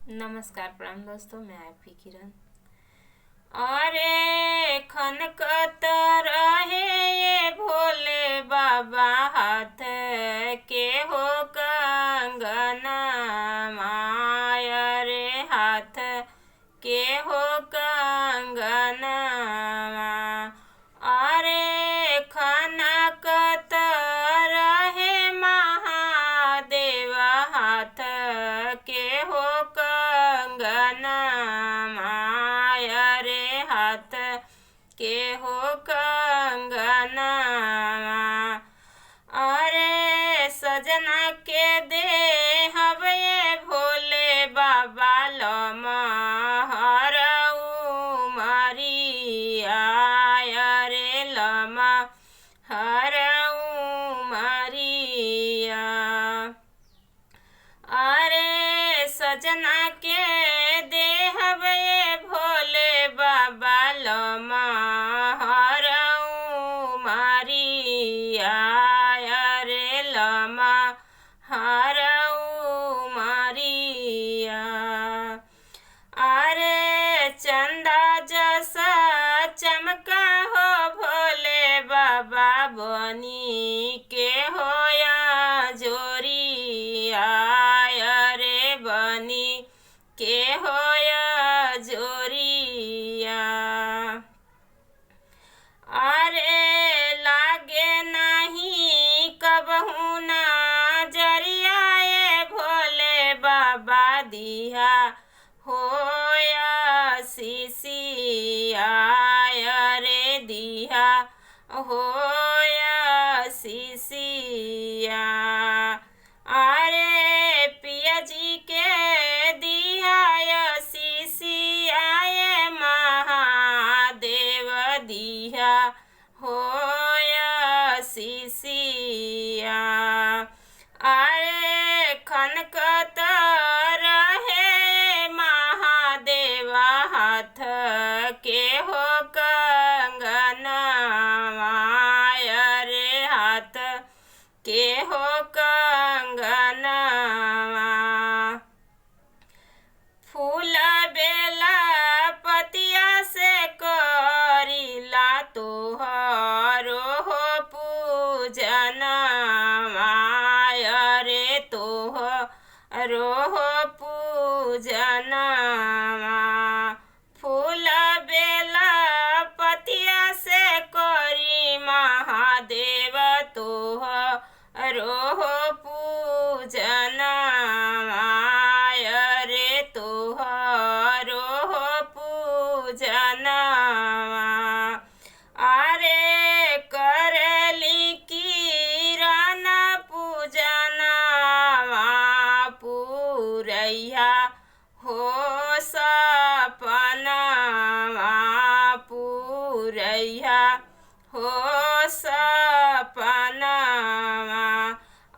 नमस्कार प्रणाम दोस्तों, मैं आपकी किरण। अरे खनकत रहे ये भोले बाबा, हाथ के हो कंगना माया रे, हाथ के हो कंगना। अरे खनकत रहे महादेव, हाथ के हो कंगना माया रे, हाथ के हो कंगना। अरे सजना के दे हवे भोले बाबा, लमहर उमरिया रे, लमहर उमरिया। अरे सजना के देहबे भोले बाबा, लमहर उमरिया रे, लमहर उमरिया। अरे चंदा जैसा चमका हो भोले बाबा, बनी के होया जोरिया रे, बनी के होया जोरिया। अरे लागे नहीं कबहू नजरिया ये भोले बाबा, दिया होया शिशिया रे, दिया होया शिशिया। अरे पिया जी के दिया शिशिया ये महादेव, दिया होया शिशिया। अरे खनकत रहे महादेव, हाथ के हो कंगना माया रे, हाथ के हो कंगना। फूल बेला पतिया से करिला तोहरो हो पूजन माया रे, तोहरो हो पूजन। फूल बेला पतिया से करी महादेव, तोहरो हो पूजन माया रे, तोहरो हो पूजन। अरे करली किरण पूजन पूरैया हो सपना, पूरैया हो सपना।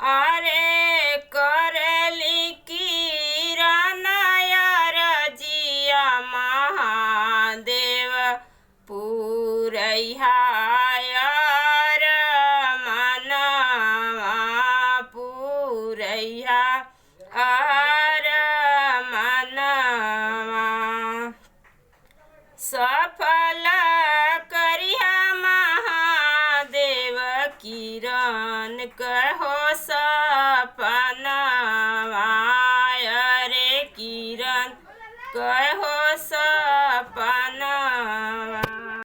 अरे करली किरण रजिया महादेव, पूरैया मनवा, पूरैया मनवा। सफल करिया महादेव, किरण कहो सपना रे, किरण कहो